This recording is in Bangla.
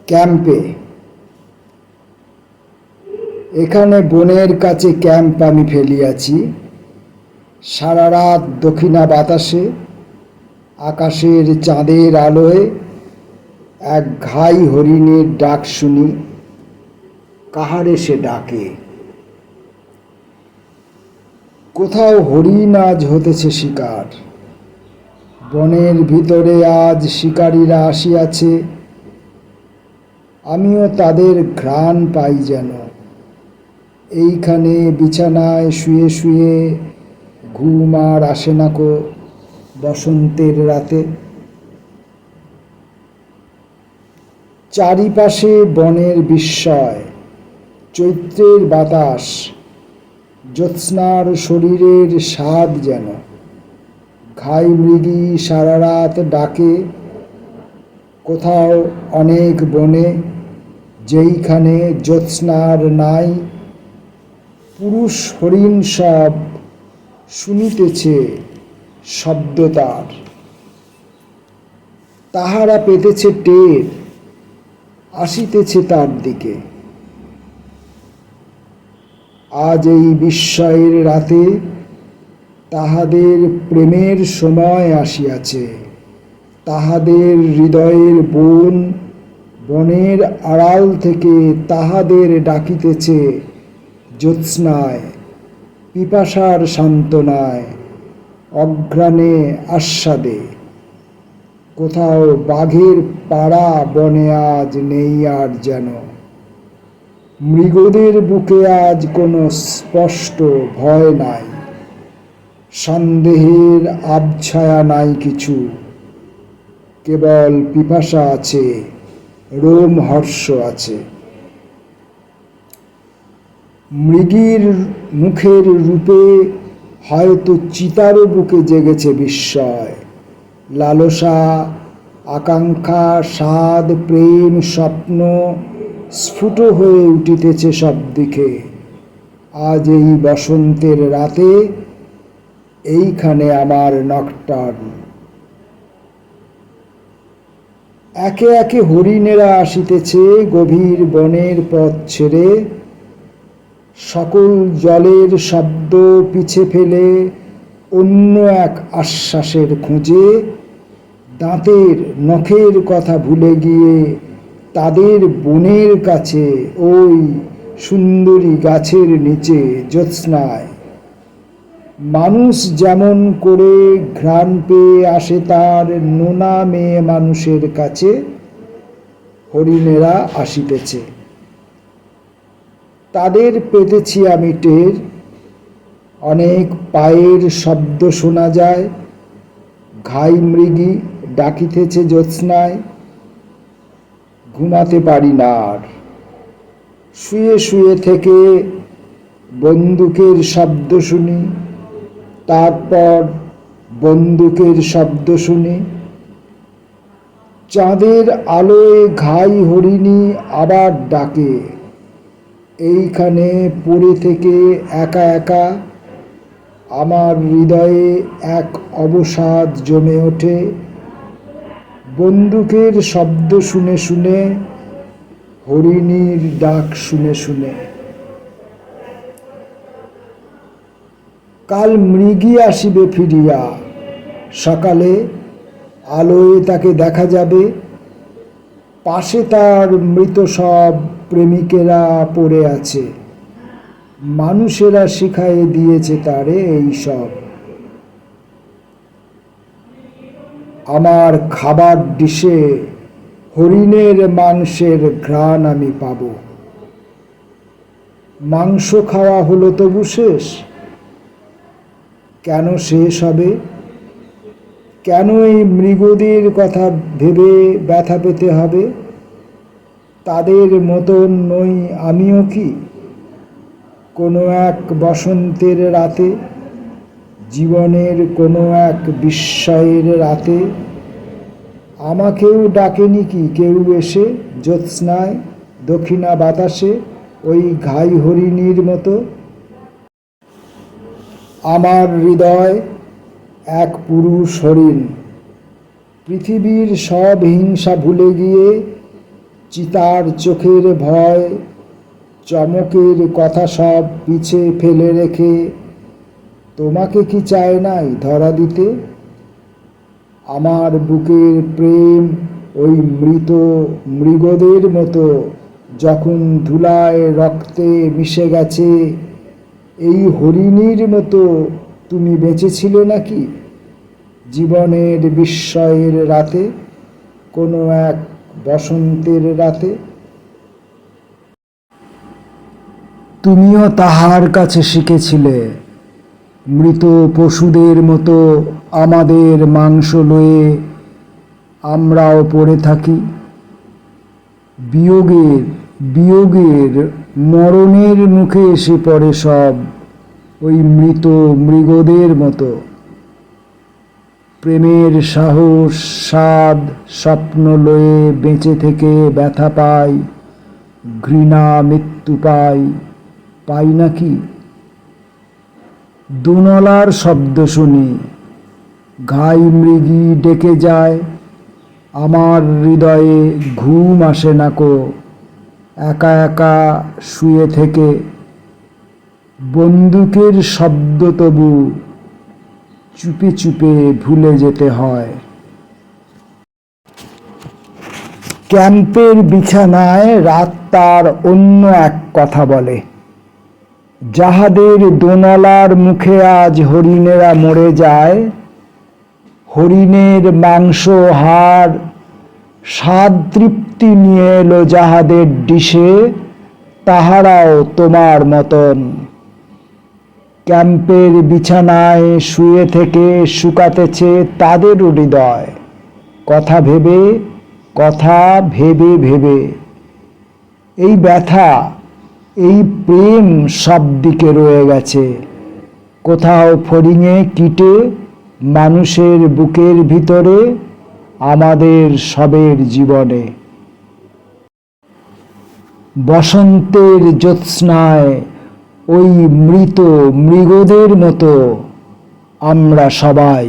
ক্যাম্পে। এখানে বনের কাছে ক্যাম্প আমি ফেলিয়াছি। সারা রাত দক্ষিণা বাতাসে, আকাশের চাঁদের আলোয় এক ঘাই হরিণের ডাক শুনি। কাহারে সে ডাকে? কোথাও হরিণ আজ হতেছে শিকার। বনের ভিতরে আজ শিকারীরা আসিয়াছে। আমিও তাদের ঘ্রাণ পাই যেন। এইখানে বিছানায় শুয়ে শুয়ে ঘুম আর আসে না কো বসন্তের রাতে। চারিপাশে বনের বিস্ময়, চৈত্রের বাতাস, জ্যোৎস্নার শরীরের স্বাদ যেন। ঘাই মৃগী সারা রাত ডাকে। কোথাও অনেক বনে, যেইখানে জ্যোৎস্নার নাই, পুরুষ হরিণ সব শুনিতেছে শব্দ তার। তাহারা পেতেছে টের, আসিতেছে তার দিকে। আজ এই বিস্ময়ের রাতে তাহাদের প্রেমের সময় আসিয়াছে। তাহাদের হৃদয়ের বন বনের আড়াল থেকে তাহাদের ডাকিতেছে জ্যোৎস্নায়, পিপাসার সান্ত্বনায়, অঘ্রাণে আস্বাদে। কোথাও বাঘের পাড়া বনে আজ নেই আর যেন। মৃগদের বুকে আজ কোনো স্পষ্ট ভয় নাই। সন্দেহের আবছায়া নাই কিছু, কেবল পিপাসা আছে, রোমহর্ষ আছে। মৃগীর মুখের রূপে হয়তো চিতারও বুকে জেগেছে বিস্ময়, লালসা, আকাঙ্ক্ষা, স্বাদ, প্রেম, স্বপ্ন স্ফুট হয়ে উঠিতেছে সব দিকে। আজ এই বসন্তের রাতে এইখানে আমার নকটার্ন। একে একে হরিণেরা আসিতেছে গভীর বনের পথ ছেড়ে। সকল জলের শব্দ পিছে ফেলে অন্য এক আশ্বাসের খোঁজে। দাঁতের নখের কথা ভুলে গিয়ে তাদের বনের কাছে, ওই সুন্দরী গাছের নিচে জ্যোৎস্নায়। মানুষ যেমন করে ঘ্রাণ পেয়ে আসে তার নোনা মেয়ে মানুষের কাছে, হরিণেরা আসিতেছে। তাদের পেতেছি আমি টের। অনেক পায়ের শব্দ শোনা যায়। ঘাই মৃগী ডাকিতেছে জ্যোৎস্নায়। ঘুমাতে পারি না আর। শুয়ে শুয়ে থেকে বন্দুকের শব্দ শুনি, তারপর বন্দুকের শব্দ শুনি। চাঁদের আলোয় ঘাই হরিণী আবার ডাকে। এইখানে পড়ে থেকে একা একা আমার হৃদয়ে এক অবসাদ জমে ওঠে। বন্দুকের শব্দ শুনে শুনে, হরিণীর ডাক শুনে শুনে। কাল মৃগী আসিবে ফিরিয়া। সকালে আলোয় তাকে দেখা যাবে। পাশে তার মৃত সব প্রেমিকেরা পড়ে আছে। মানুষেরা শিখাইয়ে দিয়েছে তারে এই সব। আমার খাবার ডিশে হরিণের মাংসের ঘ্রাণ আমি পাব। মাংস খাওয়া হলো তবু শেষ? কেন শেষ হবে? কেন এই মৃগদের কথা ভেবে ব্যথা পেতে হবে? তাদের মতন নই আমিও কি? কোনো এক বসন্তের রাতে, জীবনের কোনো এক বিস্ময়ের রাতে আমাকেও ডাকেনি কি কেউ এসে জ্যোৎস্নায়, দক্ষিণা বাতাসে, ওই ঘাই হরিণীর মতো? আমার হৃদয় এক পুরুষ হরিণ। পৃথিবীর সব হিংসা ভুলে গিয়ে চিতার চোখের ভয়, চমকের কথা সব পিছে ফেলে রেখে তোমাকে কি চায় নাই ধরা দিতে? আমার বুকের প্রেম ওই মৃত মৃগদের মতো যখন ধুলায় রক্তে মিশে গেছে, এই হরিণীর মতো তুমি বেঁচেছিলে নাকি জীবনের বিস্ময়ের রাতে, কোনো এক বসন্তের রাতে? তুমিও তাহার কাছে শিখেছিলে মৃত পশুদের মতো আমাদের মাংস লয়ে আমরাও পড়ে থাকি, বিয়োগের বিয়োগের মরণের মুখে এসে পড়ে সব ওই মৃত মৃগদের মতো। প্রেমের সাহস, স্বাদ, স্বপ্ন লয়ে বেঁচে থেকে ব্যথা পাই, ঘৃণা মৃত্যু পাই, পাই নাকি? দোনলার শব্দ শুনি, ঘাই মৃগী ডেকে যায়, আমার হৃদয়ে ঘুম আসে না কো একা একা শুয়ে থেকে। বন্দুকের শব্দ তবু চুপে চুপে ভুলে যেতে হয়। ক্যাম্পের বিছানায় রাত তার অন্য এক কথা বলে। যাহাদের দোনলার মুখে আজ হরিণেরা মরে যায়, হরিণের মাংস হাড় স্বাদ তৃপ্তি নিয়ে এলো যাহাদের ডিশে, তাহারাও তোমার মতন ক্যাম্পের বিছানায় শুয়ে থেকে শুকাতেছে তাদেরও হৃদয়, কথা ভেবে কথা ভেবে ভেবে। এই ব্যথা, এই প্রেম সব দিকে রয়ে গেছে, কোথাও ফড়িংয়ে কীটে মানুষের বুকের ভিতরে, আমাদের সবের জীবনে। বসন্তের জ্যোৎস্নায় ওই মৃত মৃগদের মতো আমরা সবাই।